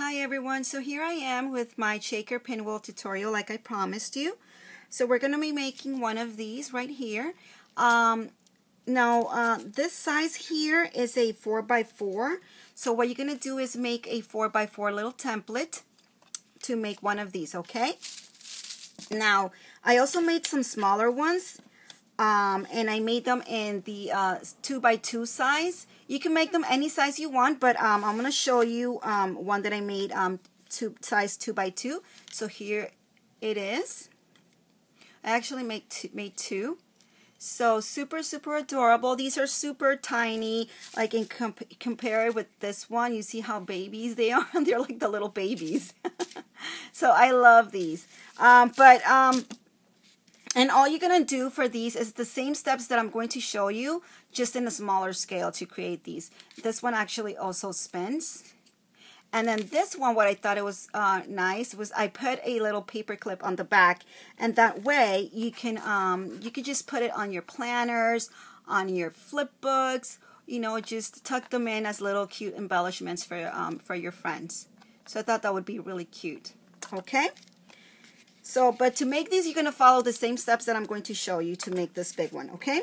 Hi everyone, so here I am with my shaker pinwheel tutorial like I promised you. So we're going to be making one of these right here. This size here is a 4x4. So what you're going to do is make a 4x4 little template to make one of these, okay? Now, I also made some smaller ones. And I made them in the 2x2 size. You can make them any size you want, but I'm going to show you one that I made size 2x2. So here it is. I actually made two. So super adorable. These are super tiny. Like compare it with this one, you see how babies they are. They're like the little babies. So I love these. And all you're going to do for these is the same steps that I'm going to show you, just in a smaller scale to create these. This one actually also spins. And then this one, what I thought it was nice was I put a little paper clip on the back, and that way you can just put it on your planners, on your flip books, you know, just tuck them in as little cute embellishments for your friends. So I thought that would be really cute. Okay. So, but to make these, you're going to follow the same steps that I'm going to show you to make this big one, okay?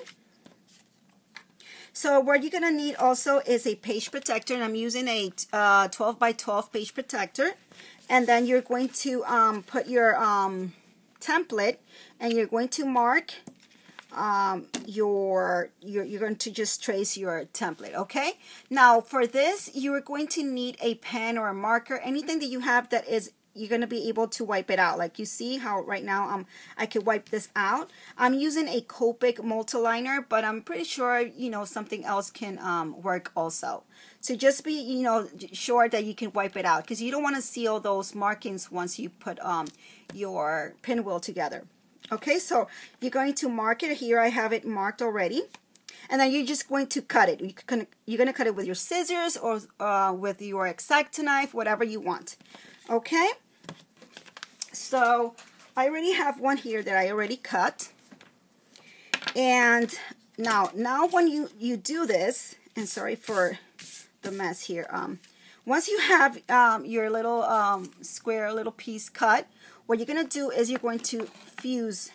So, what you're going to need also is a page protector, and I'm using a 12x12 page protector. And then you're going to put your template, and you're going to mark you're going to just trace your template, okay? Now, for this, you're going to need a pen or a marker, anything that you have that is you're going to be able to wipe it out. Like you see how right now I could wipe this out. I'm using a Copic multiliner, but I'm pretty sure, you know, something else can work also. So just be, you know, sure that you can wipe it out, because you don't want to seal those markings once you put your pinwheel together. Okay, so you're going to mark it. Here I have it marked already. And then you're just going to cut it. You're going to cut it with your scissors or with your X-Acto knife, whatever you want. Okay? So I already have one here that I already cut. And now when you do this, and sorry for the mess here, once you have your little square little piece cut, what you're going to do is you're going to fuse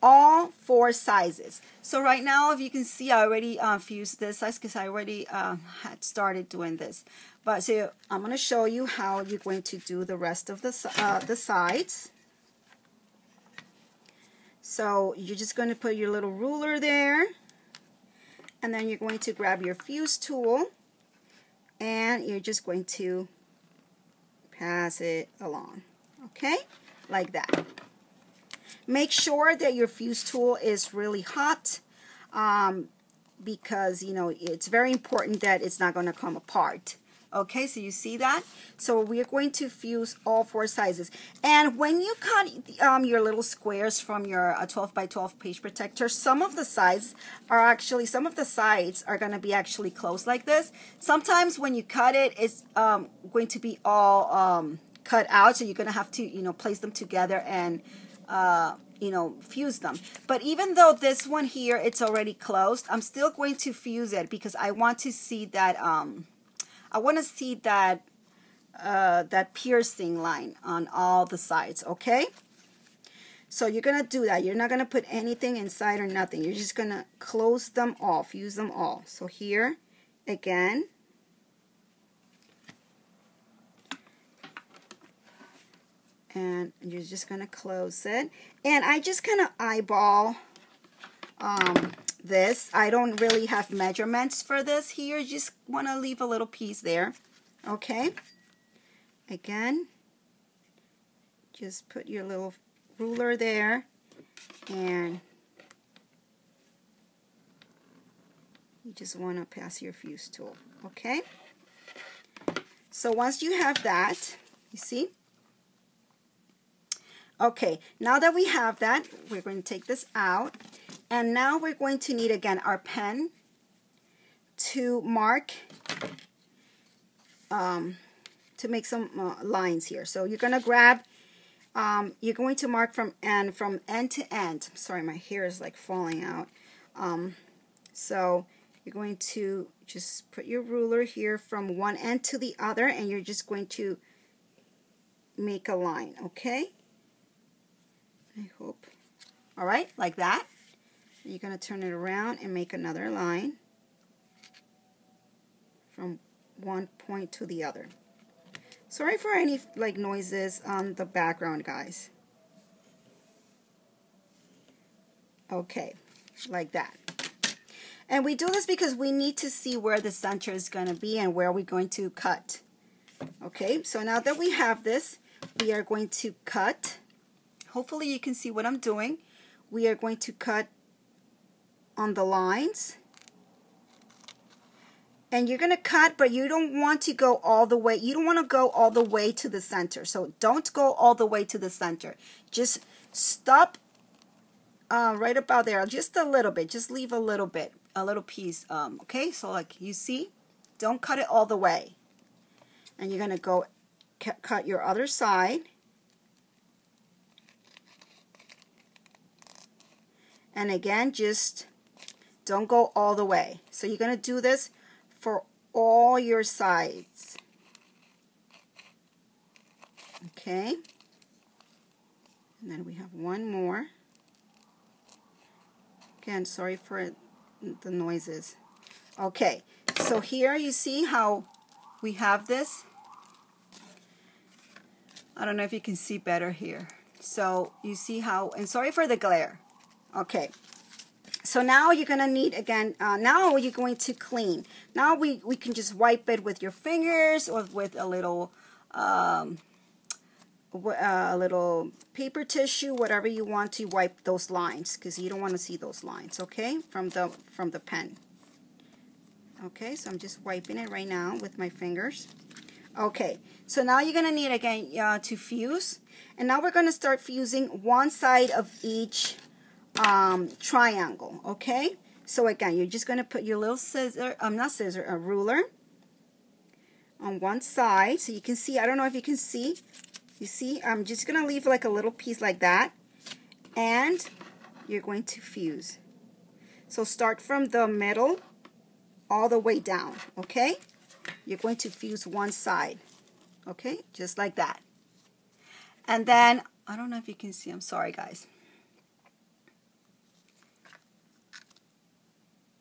all 4 sizes. So right now, if you can see, I already fused this size because I already had started doing this. But so I'm going to show you how you're going to do the rest of the sides. So you're just going to put your little ruler there, and then you're going to grab your fuse tool, and you're just going to pass it along, okay, like that. Make sure that your fuse tool is really hot, because, you know, it's very important that it's not going to come apart. Okay, so you see that? So we're going to fuse all 4 sizes. And when you cut your little squares from your 12x12 page protector, some of the sides are going to be actually closed like this. Sometimes when you cut it, it's going to be all cut out, so you're going to have to, you know, place them together and you know, fuse them. But even though this one here, it's already closed, I'm still going to fuse it because I want to see that that piercing line on all the sides, okay? So you're going to do that. You're not going to put anything inside or nothing. You're just going to close them all, fuse them all. So here, again, and you're just going to close it. And I just kind of eyeball this. I don't really have measurements for this here. Just want to leave a little piece there. Okay. Again, just put your little ruler there, and you just want to pass your fuse tool. Okay. So once you have that, you see? Okay, now that we have that, we're going to take this out, and now we're going to need, again, our pen to mark, to make some lines here. So you're going to grab, you're going to mark from end to end. Sorry, my hair is like falling out. So you're going to just put your ruler here from one end to the other, and you're just going to make a line, okay? I hope. All right, like that. You're going to turn it around and make another line from one point to the other. Sorry for any like noises on the background, guys. Okay, like that. And we do this because we need to see where the center is going to be and where we're going to cut. Okay, so now that we have this, we are going to cut. Hopefully you can see what I'm doing. We are going to cut on the lines. And you're going to cut, but you don't want to go all the way. You don't want to go all the way to the center. So don't go all the way to the center. Just stop right about there, just a little bit. Just leave a little bit, a little piece. Okay, so like you see, don't cut it all the way. And you're going to go cut your other side. And again, just don't go all the way. So you're going to do this for all your sides. Okay. And then we have one more. Again, sorry for the noises. Okay, so here you see how we have this. I don't know if you can see better here. So you see how, and sorry for the glare. Okay. So now you're going to need, again, now you're going to clean. Now we can just wipe it with your fingers or with a little paper tissue, whatever you want to wipe those lines, because you don't want to see those lines, okay, from the pen. Okay, so I'm just wiping it right now with my fingers. Okay, so now you're going to need, again, to fuse. And now we're going to start fusing one side of each triangle, okay? So again, you're just going to put your little scissor, a ruler on one side, so you can see. I don't know if you can see. You see, I'm just going to leave like a little piece like that, and you're going to fuse. So start from the middle all the way down, okay? You're going to fuse one side, okay? Just like that. And then, I don't know if you can see. I'm sorry, guys.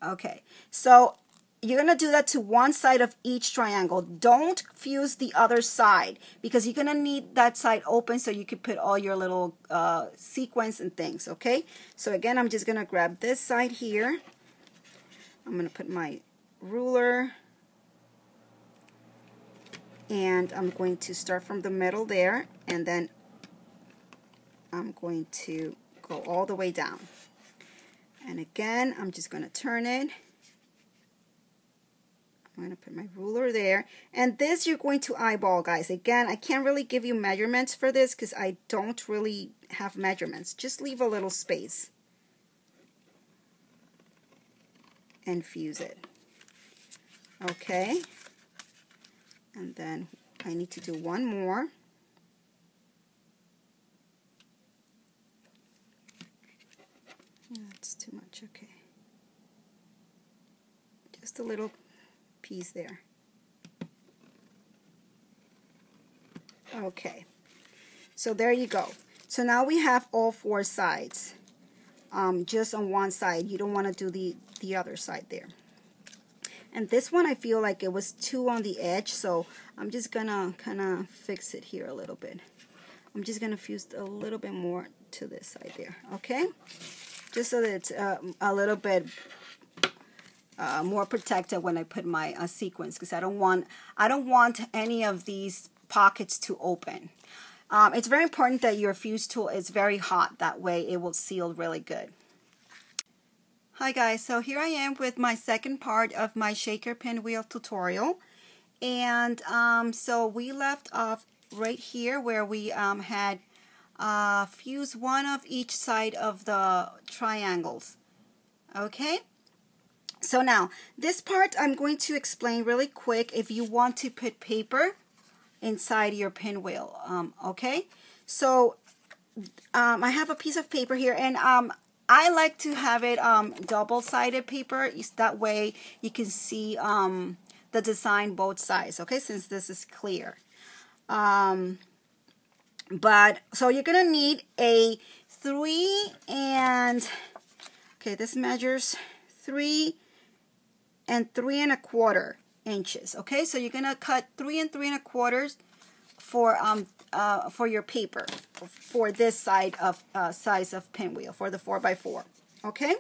Okay, so you're going to do that to one side of each triangle. Don't fuse the other side because you're going to need that side open so you can put all your little sequins and things, okay? So again, I'm just going to grab this side here. I'm going to put my ruler and I'm going to start from the middle there, and then I'm going to go all the way down. And again, I'm just going to turn it. I'm going to put my ruler there. And this you're going to eyeball, guys. Again, I can't really give you measurements for this because I don't really have measurements. Just leave a little space. And fuse it. Okay. And then I need to do one more. That's too much, okay. Just a little piece there. Okay, so there you go. So now we have all four sides, just on one side. You don't want to do the other side there. And this one I feel like it was too on the edge, so I'm just gonna kind of fix it here a little bit. I'm just gonna fuse a little bit more to this side there, okay? Just so that it's a little bit more protected when I put my sequins, because I don't want any of these pockets to open. It's very important that your fuse tool is very hot. That way it will seal really good. Hi guys, so here I am with my second part of my shaker pinwheel tutorial, and so we left off right here where we had fuse one of each side of the triangles. Okay, so now this part I'm going to explain really quick if you want to put paper inside your pinwheel. Okay, so I have a piece of paper here, and I like to have it double-sided paper. That way you can see the design both sides, okay, since this is clear. But so you're gonna need a 3 and okay, this measures 3 and 3 1/4 inches. Okay, so you're gonna cut 3 and 3 1/4 for your paper for this side of size of pinwheel for the 4x4. Okay,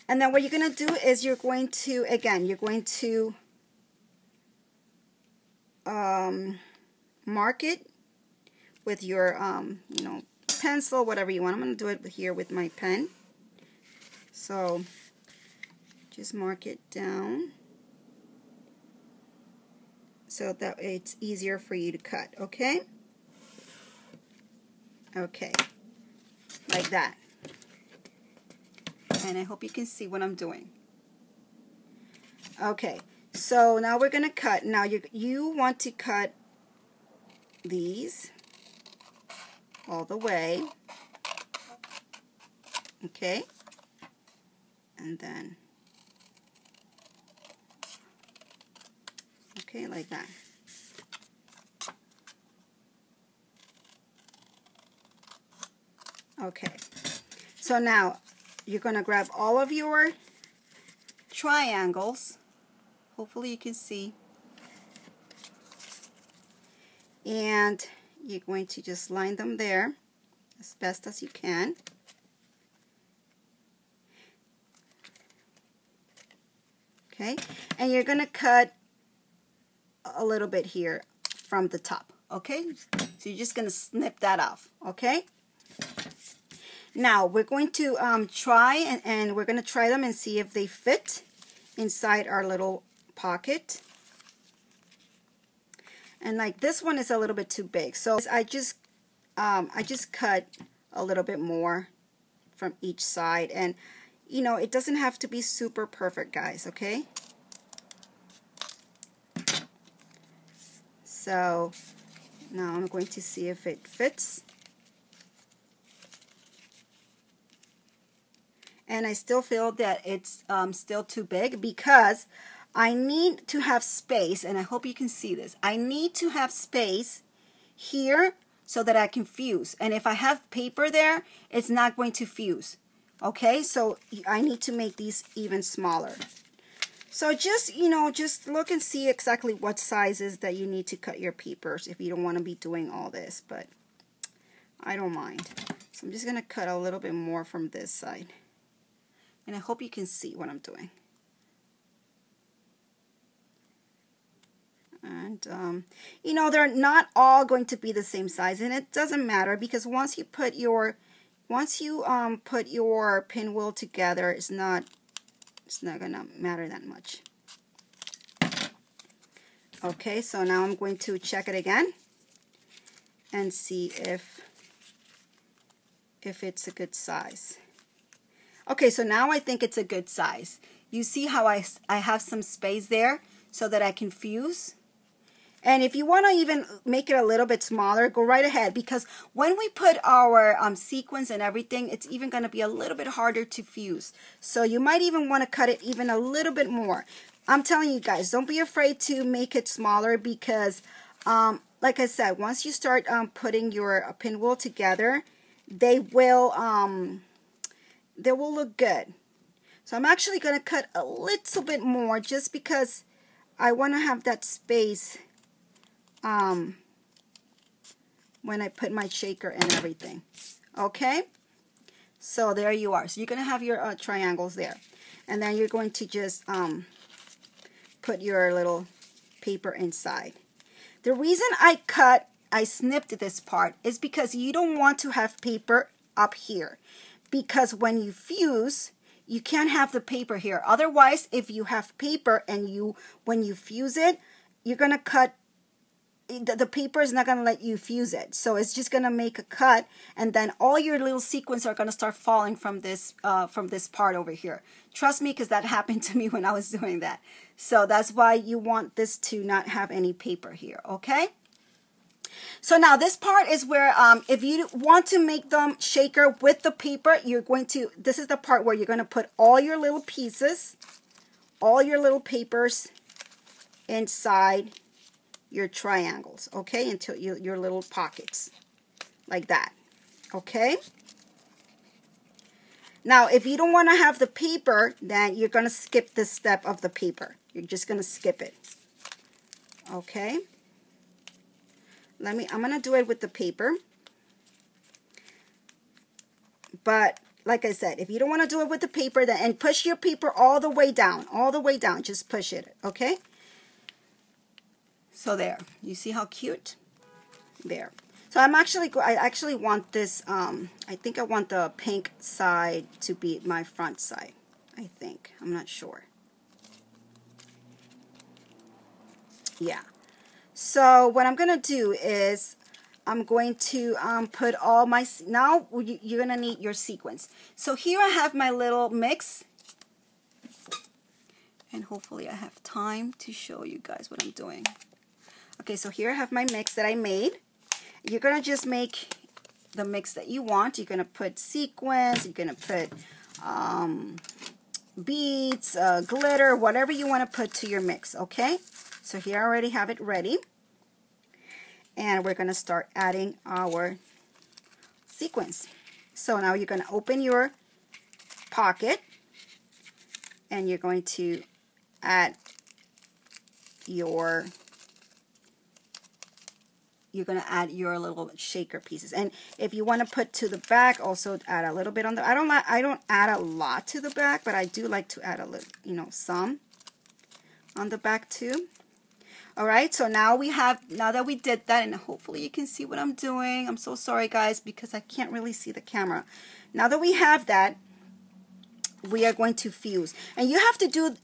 and then what you're gonna do is you're going to mark it with your you know, pencil, whatever you want. I'm gonna do it here with my pen. So just mark it down so that it's easier for you to cut. Okay, okay, like that. And I hope you can see what I'm doing. Okay, so now we're gonna cut. Now you want to cut these all the way. Okay, and then okay, like that. Okay, so now you're going to grab all of your triangles. Hopefully you can see. And you're going to just line them there as best as you can. Okay, and you're going to cut a little bit here from the top. Okay, so you're just going to snip that off. Okay, now we're going to try and we're going to try them and see if they fit inside our little pocket. And like this one is a little bit too big, so I just cut a little bit more from each side. And you know, it doesn't have to be super perfect, guys. Okay, so now I'm going to see if it fits. And I still feel that it's still too big because I need to have space, and I hope you can see this. I need to have space here so that I can fuse. And if I have paper there, it's not going to fuse. Okay, so I need to make these even smaller. So just, you know, just look and see exactly what sizes that you need to cut your papers if you don't want to be doing all this, but I don't mind. So I'm just going to cut a little bit more from this side. And I hope you can see what I'm doing. And you know, they're not all going to be the same size, and it doesn't matter because once you put your pinwheel together, it's not gonna matter that much. Okay, so now I'm going to check it again and see if it's a good size. Okay, so now I think it's a good size. You see how I have some space there so that I can fuse? And if you want to even make it a little bit smaller, go right ahead, because when we put our sequins and everything, it's even going to be a little bit harder to fuse. So you might even want to cut it even a little bit more. I'm telling you guys, don't be afraid to make it smaller because, like I said, once you start putting your pinwheel together, they will look good. So I'm actually going to cut a little bit more just because I want to have that space when I put my shaker and everything. Okay, so there you are. So you're going to have your triangles there, and then you're going to just put your little paper inside. The reason I snipped this part is because you don't want to have paper up here, because when you fuse, you can't have the paper here. Otherwise, if you have paper and when you fuse it, you're going to cut. The paper is not going to let you fuse it. So it's just going to make a cut, and then all your little sequins are going to start falling from this part over here. Trust me, because that happened to me when I was doing that. So that's why you want this to not have any paper here, okay? So now this part is where if you want to make them shaker with the paper, this is the part where you're going to put all your little pieces, all your little papers inside your triangles, okay, into your little pockets, like that, okay? Now, if you don't want to have the paper, then you're going to skip this step of the paper. You're just going to skip it, okay? I'm going to do it with the paper. But like I said, if you don't want to do it with the paper, then and push your paper all the way down, just push it, okay? So there, you see how cute? There. So I actually want this, I think I want the pink side to be my front side, I think. I'm not sure. Yeah. So what I'm going to do is I'm going to put all my, now you're going to need your sequins. So here I have my little mix. And hopefully I have time to show you guys what I'm doing. Okay, so here I have my mix that I made. You're going to just make the mix that you want. You're going to put sequins, you're going to put beads, glitter, whatever you want to put to your mix, okay? So here I already have it ready. And we're going to start adding our sequins. So now you're going to open your pocket and you're going to add your little shaker pieces. And if you want to put to the back, also add a little bit on the, I don't add a lot to the back, but I do like to add a little, some on the back too. All right, so now that we did that, and hopefully you can see what I'm doing. I'm so sorry, guys, because I can't really see the camera. Now that we have that, we are going to fuse. And you have to do,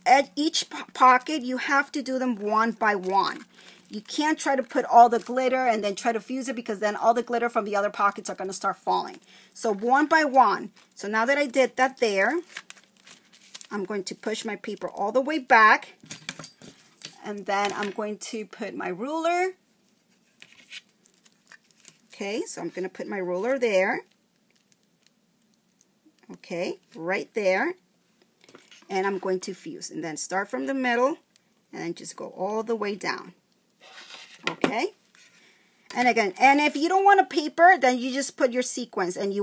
at each pocket, you have to do them one by one. You can't try to put all the glitter and then try to fuse it, because then all the glitter from the other pockets are going to start falling. So one by one. So now that I did that there, I'm going to push my paper all the way back. And then I'm going to put my ruler. Okay, so I'm going to put my ruler there. Okay, right there. And I'm going to fuse. And then start from the middle and then just go all the way down. Okay? And again, and if you don't want a paper, then you just put your sequins. And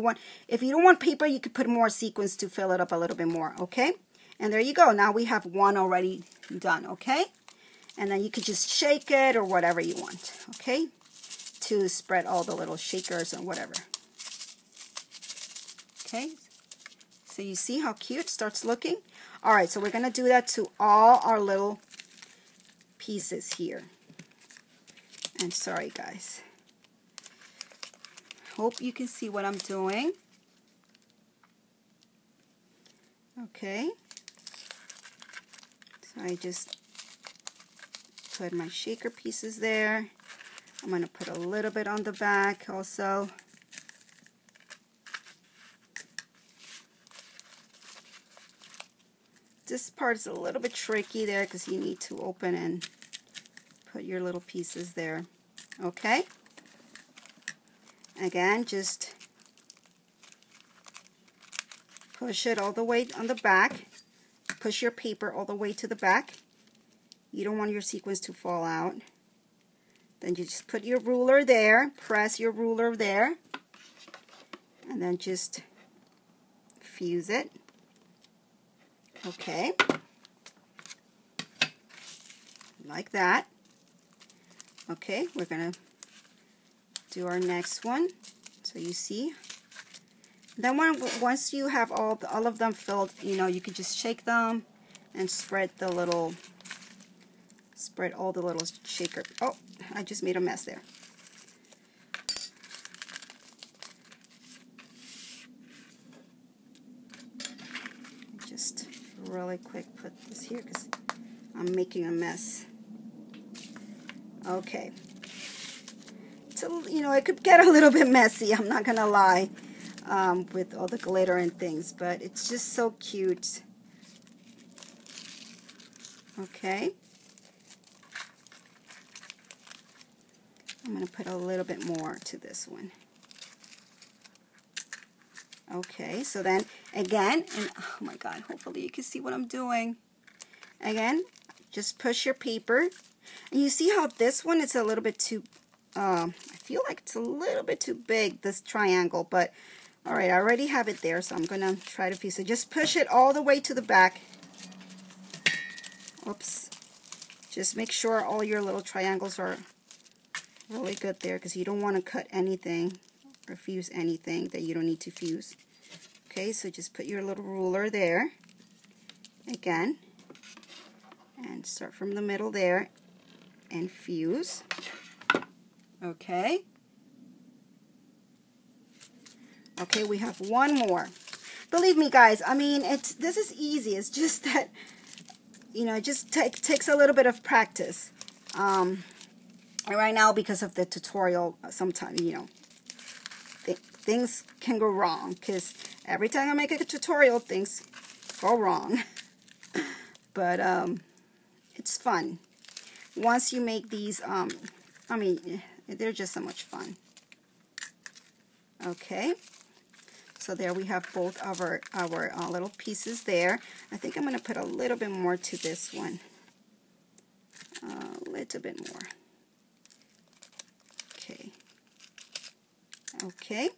if you don't want paper, you could put more sequins to fill it up a little bit more. Okay? And there you go. Now we have one already done. Okay? And then you could just shake it or whatever you want, okay, to spread all the little shakers and whatever. Okay, so you see how cute it starts looking? All right, so we're going to do that to all our little pieces here. And sorry, guys. Hope you can see what I'm doing. Okay, so I just put my shaker pieces there. I'm going to put a little bit on the back also. This part is a little bit tricky there because you need to open and put your little pieces there. Okay? Again, just push it all the way on the back. Push your paper all the way to the back. You don't want your sequins to fall out. Then you just put your ruler there, press your ruler there, and then just fuse it. Okay. Like that. Okay, we're going to do our next one. So you see. Then once you have all of them filled, you can just shake them and spread all the little shaker. Oh, I just made a mess there. Just really quick put this here because I'm making a mess. Okay. So, it could get a little bit messy, I'm not going to lie, with all the glitter and things, but it's just so cute. Okay. I'm going to put a little bit more to this one. Okay, so then again, and oh my God, hopefully you can see what I'm doing. Again, just push your paper. And you see how this one is a little bit too, I feel like it's a little bit too big, this triangle, but all right, I already have it there, so I'm going to try to fuse it. Just push it all the way to the back. Oops. Just make sure all your little triangles are really good there, because you don't want to cut anything or fuse anything that you don't need to fuse. Okay, so just put your little ruler there again and start from the middle there and fuse. Okay. Okay, we have one more. Believe me, guys, I mean, this is easy. It's just that, you know, it just takes a little bit of practice. And right now, because of the tutorial, sometimes, you know, things can go wrong, because every time I make a tutorial, things go wrong. But it's fun. Once you make these, I mean, they're just so much fun. Okay. So there we have both of our little pieces there. I think I'm going to put a little bit more to this one. A little bit more. Okay. Okay.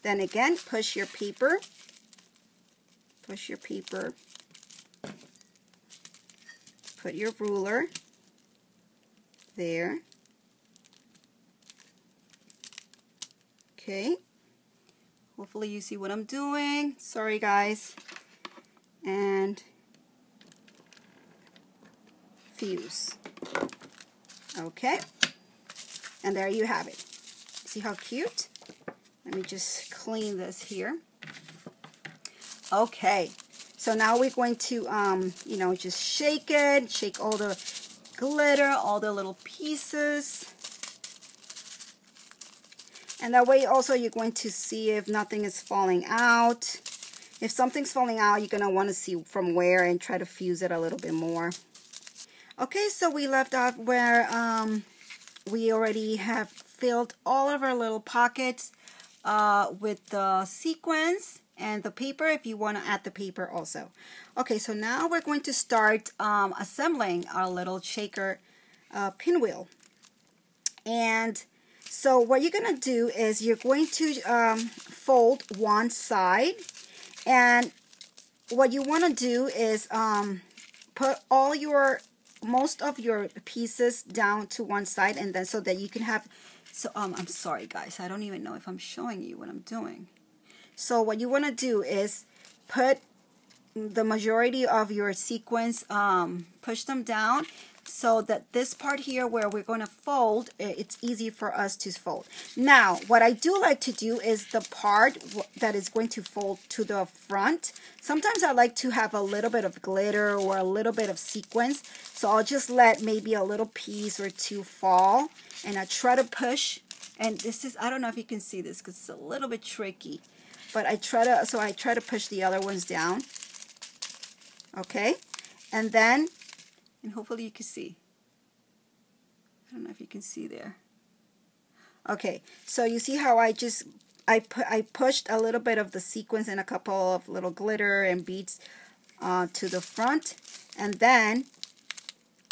Then again, push your paper. Push your paper. Put your ruler there. Okay. Hopefully you see what I'm doing. Sorry, guys. And fuse. Okay. And there you have it. See how cute? Let me just clean this here. Okay. So now we're going to, you know, just shake it. Shake all the glitter, all the little pieces. And that way also you're going to see if nothing is falling out. If something's falling out, you're going to want to see from where and try to fuse it a little bit more. Okay, so we left off where we already have filled all of our little pockets with the sequins and the paper, if you want to add the paper also. Okay, so now we're going to start assembling our little shaker pinwheel. And so what you're going to do is you're going to fold one side, and what you want to do is put most of your pieces down to one side, and then so that you can have, so I'm sorry guys, I don't even know if I'm showing you what I'm doing. So what you want to do is put the majority of your sequins, push them down, so that this part here where we're going to fold, it's easy for us to fold. Now, what I do like to do is the part that is going to fold to the front. Sometimes I like to have a little bit of glitter or a little bit of sequins. So I'll just let maybe a little piece or two fall. And I try to push. And this is, I don't know if you can see this because it's a little bit tricky. But I try to push the other ones down. Okay. And then, and hopefully you can see. I don't know if you can see there. Okay, so you see how I pushed a little bit of the sequins and a couple of little glitter and beads to the front, and then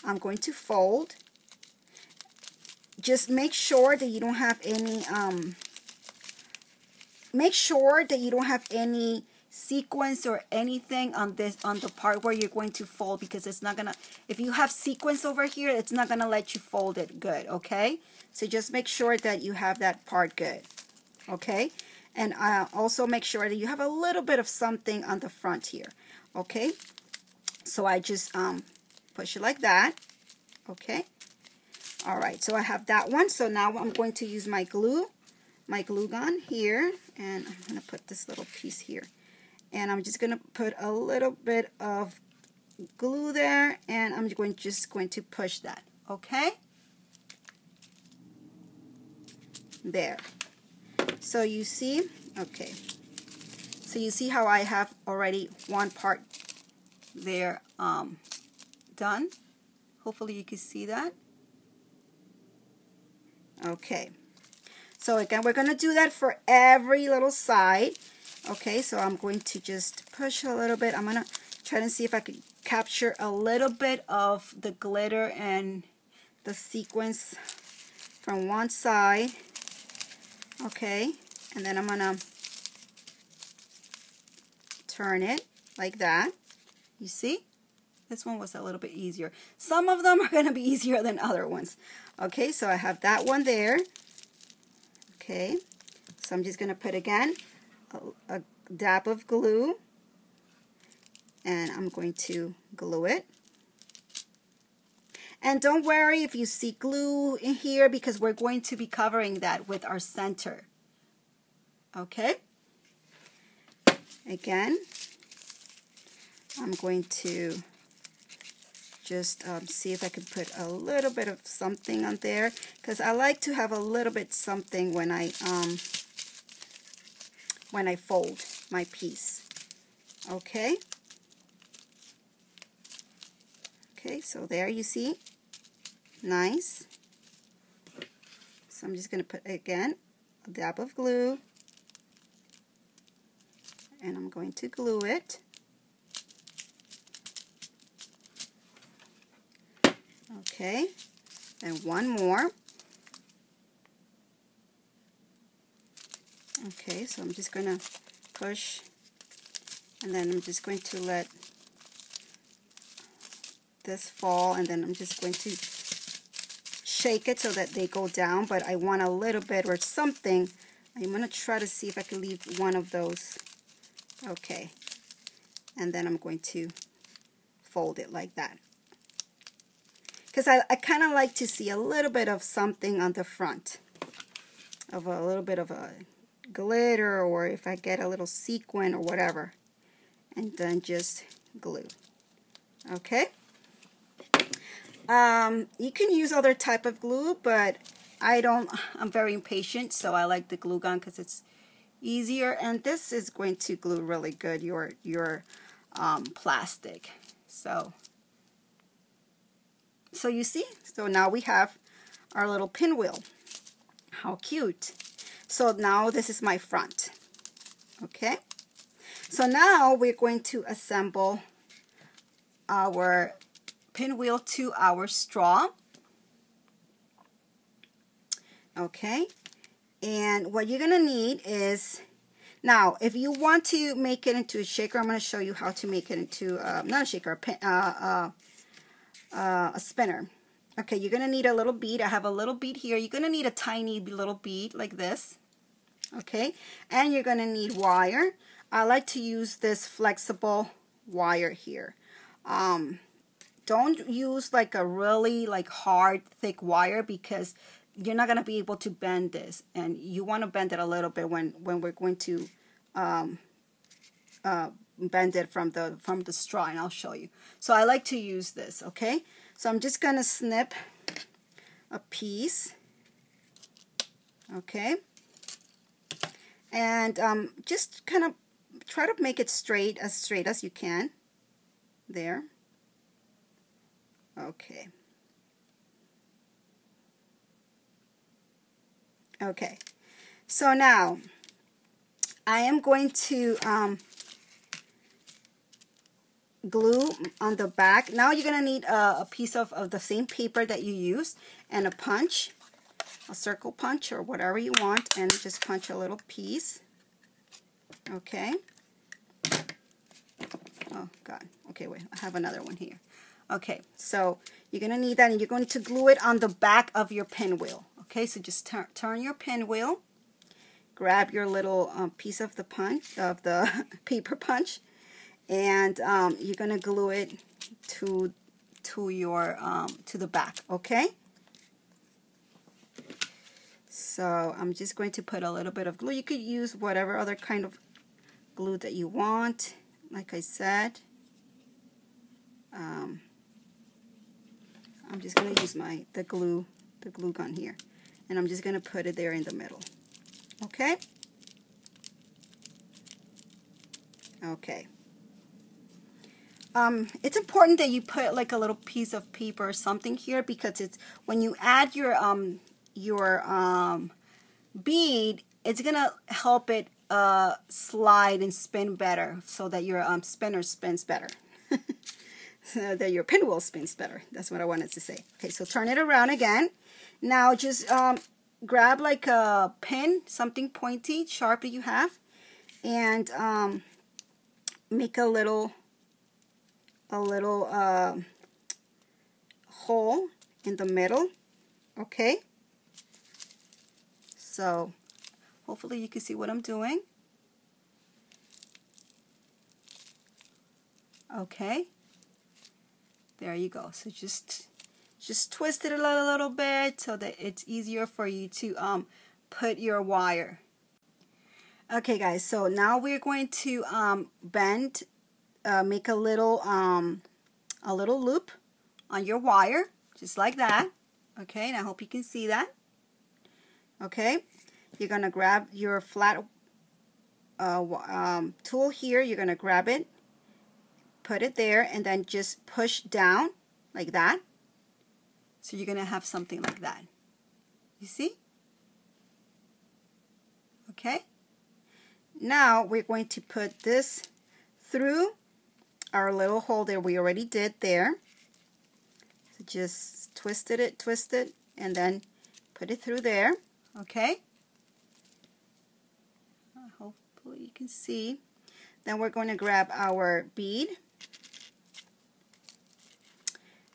I'm going to fold. Just make sure that you don't have any sequence or anything on the part where you're going to fold, because it's not gonna, if you have sequence over here, it's not gonna let you fold it good. Okay, so just make sure that you have that part good. Okay, and also make sure that you have a little bit of something on the front here. Okay, so I just push it like that. Okay, all right, so I have that one. So now I'm going to use my glue gun here, and I'm gonna put this little piece here. And I'm just going to put a little bit of glue there, and I'm just going to push that. Okay? There. So you see, okay. So you see how I have already one part there done. Hopefully you can see that. Okay. So again, we're going to do that for every little side. Okay, so I'm going to just push a little bit. I'm going to try to see if I can capture a little bit of the glitter and the sequins from one side, okay, and then I'm gonna turn it like that. You see? This one was a little bit easier. Some of them are going to be easier than other ones. Okay, so I have that one there. Okay, so I'm just going to put again a dab of glue, and I'm going to glue it. And don't worry if you see glue in here, because we're going to be covering that with our center. Okay, again, I'm going to just see if I can put a little bit of something on there, because I like to have a little bit something when I fold my piece. Okay. Okay, so there you see, nice. So I'm just going to put again a dab of glue, and I'm going to glue it. Okay, and one more. Okay, so I'm just going to push, and then I'm just going to let this fall, and then I'm just going to shake it so that they go down, but I want a little bit or something. I'm going to try to see if I can leave one of those. Okay, and then I'm going to fold it like that, because I kind of like to see a little bit of something on the front, of a little bit of a glitter, or if I get a little sequin or whatever, and then just glue. Okay, you can use other type of glue, but I'm very impatient, so I like the glue gun because it's easier, and this is going to glue really good your plastic. So you see, so now we have our little pinwheel. How cute. So now this is my front. Okay, so now we're going to assemble our pinwheel to our straw. Okay, and what you're gonna need is, now if you want to make it into a shaker, I'm going to show you how to make it into not a shaker, a spinner. Okay, you're gonna need a little bead. I have a little bead here. You're gonna need a tiny little bead like this. Okay, and you're gonna need wire. I like to use this flexible wire here. Don't use like a really hard thick wire, because you're not gonna be able to bend this, and you want to bend it a little bit when we're going to bend it from the straw, and I'll show you. So I like to use this. Okay, so I'm just gonna snip a piece. Okay, and just kind of try to make it straight as you can. There. Okay. Okay, so now I am going to glue on the back. Now you're going to need a piece of the same paper that you use, and a punch, a circle punch or whatever you want, and just punch a little piece. Okay. Oh God. Okay, wait, I have another one here. Okay, so you're going to need that, and you're going to glue it on the back of your pinwheel. Okay, so just turn your pinwheel, grab your little piece of the punch, of the paper punch, and you're going to glue it to the back. Okay, so I'm just going to put a little bit of glue. You could use whatever other kind of glue that you want, like I said. I'm just going to use the glue gun here, and I'm just going to put it there in the middle. Okay? Okay. It's important that you put like a little piece of paper or something here, because it's when you add your bead, it's gonna help it slide and spin better, so that your spinner spins better. so that your pinwheel spins better. That's what I wanted to say. Okay, so turn it around again. Now just grab like a pin, something pointy, sharp that you have, and make a little hole in the middle. Okay, so hopefully you can see what I'm doing. Okay, there you go. So just twist it a little bit so that it's easier for you to put your wire. Okay guys, so now we're going to bend, make a little loop on your wire, just like that. Okay, and I hope you can see that. Okay, you're gonna grab your flat tool here. You're gonna grab it, put it there, and then just push down like that. So you're gonna have something like that. You see? Okay. Now we're going to put this through our little hole that we already did there. So just twist it, and then put it through there. Okay. Hopefully you can see. Then we're going to grab our bead.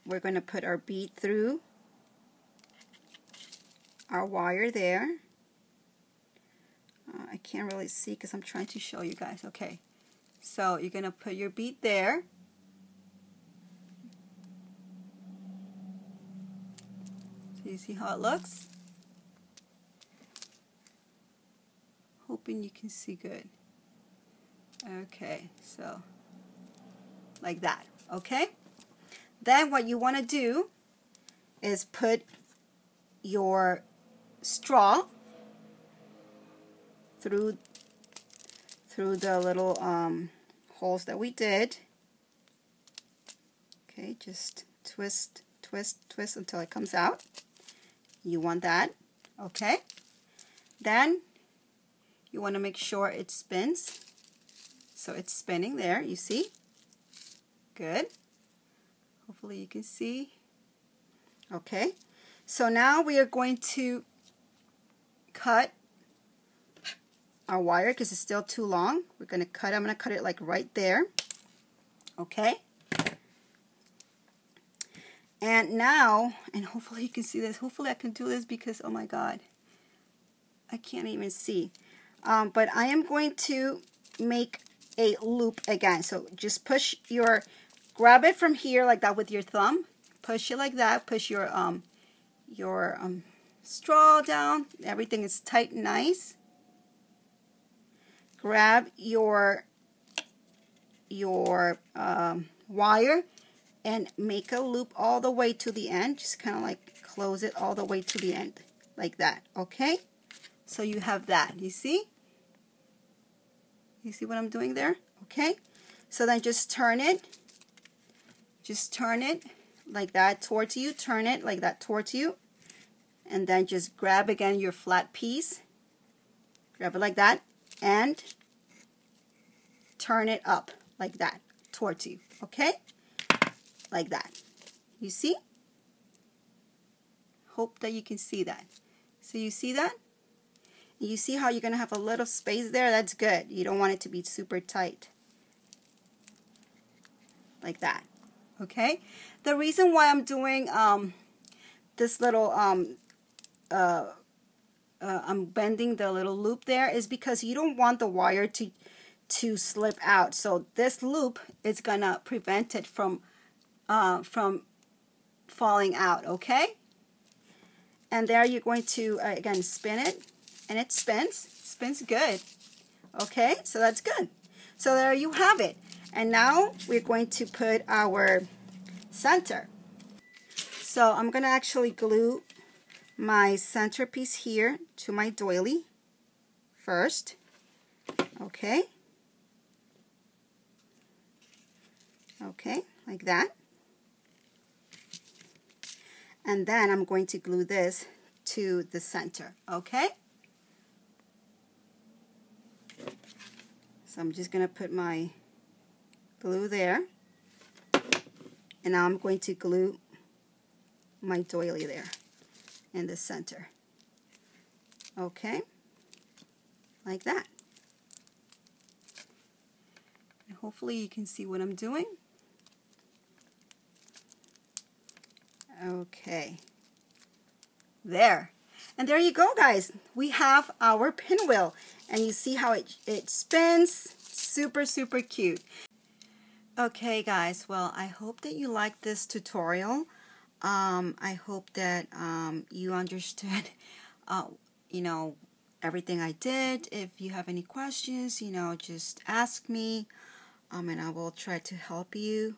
We're going to put our bead through our wire there. I can't really see because I'm trying to show you guys. Okay, so you're going to put your bead there. So you see how it looks? Hoping you can see good. Okay, so like that. Okay, then what you want to do is put your straw through the little holes that we did. Okay, just twist until it comes out. You want that. Okay, then you want to make sure it spins. So it's spinning there, you see? Good. Hopefully you can see. Okay, so now we are going to cut our wire because it's still too long. We're going to cut, I'm going to cut it like right there. Okay. And now, and hopefully you can see this. Hopefully I can do this because, oh my God, I can't even see. But I am going to make a loop again. So just grab it from here like that with your thumb. Push it like that. Push your straw down. Everything is tight and nice. Grab your wire and make a loop all the way to the end. Just kind of like close it all the way to the end like that. Okay, so you have that. You see what I'm doing there? Okay, so then just turn it like that towards you. Turn it like that towards you, and then just grab again your flat piece, grab it like that, and turn it up like that towards you. Okay, like that. You see? Hope that you can see that. So you see that? You see how you're going to have a little space there? That's good. You don't want it to be super tight. Like that. Okay? The reason why I'm doing this little, I'm bending the little loop there is because you don't want the wire to slip out. So this loop is going to prevent it from falling out. Okay? And there you're going to, again, spin it. And it spins good. Okay, so that's good. So there you have it. And now we're going to put our center. So I'm going to actually glue my centerpiece here to my doily first. Okay. Okay, like that. And then I'm going to glue this to the center. Okay. So I'm just going to put my glue there. And now I'm going to glue my doily there in the center. Okay, like that. And hopefully you can see what I'm doing. Okay, there. And there you go, guys. We have our pinwheel. And you see how it spins. Super, super cute. Okay, guys. Well, I hope that you liked this tutorial. I hope that you understood, you know, everything I did. If you have any questions, you know, just ask me, and I will try to help you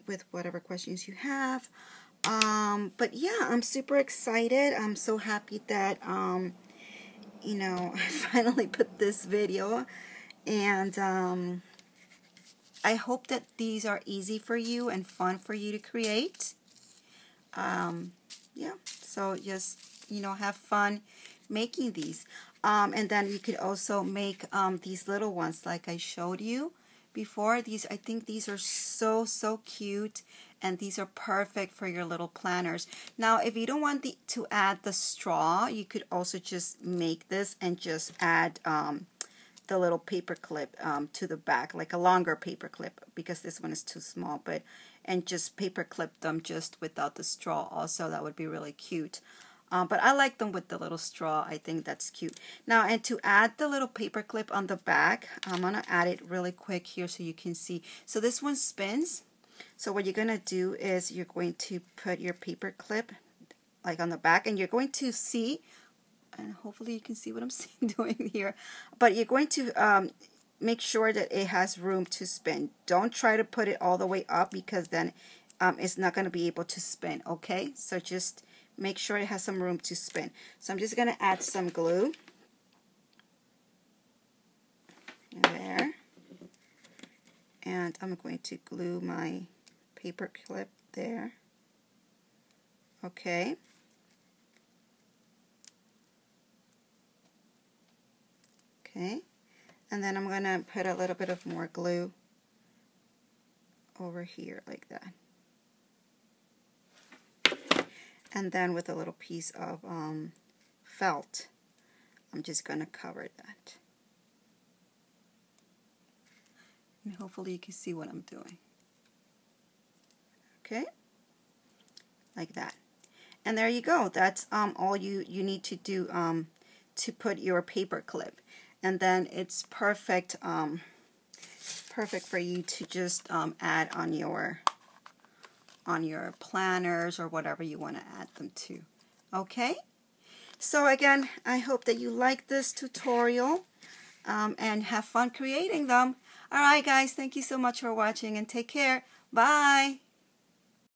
with whatever questions you have. But yeah, I'm super excited. I'm so happy that, you know, I finally put this video, and I hope that these are easy for you and fun for you to create. Yeah, so just, you know, have fun making these. And then you could also make these little ones like I showed you before. These, I think these are so cute, and these are perfect for your little planners. Now, if you don't want to add the straw, you could also just make this and just add the little paper clip to the back, like a longer paper clip, because this one is too small, and just paper clip them just without the straw also. That would be really cute. But I like them with the little straw. I think that's cute. Now, and to add the little paper clip on the back, I'm going to add it really quick here so you can see. So this one spins. So what you're going to do is you're going to put your paper clip like on the back, and you're going to see, and hopefully you can see what I'm doing here, but you're going to make sure that it has room to spin. Don't try to put it all the way up, because then it's not going to be able to spin, okay? So just make sure it has some room to spin. So I'm just going to add some glue. There. And I'm going to glue my paper clip there. Okay. Okay. And then I'm going to put a little bit of more glue over here like that. And then with a little piece of felt, I'm just going to cover that. And hopefully you can see what I'm doing. Okay? Like that. And there you go. That's all you need to do to put your paper clip. And then it's perfect, perfect for you to just add on your planners or whatever you want to add them to. Okay? So again, I hope that you like this tutorial and have fun creating them. Alright guys, thank you so much for watching, and take care. Bye!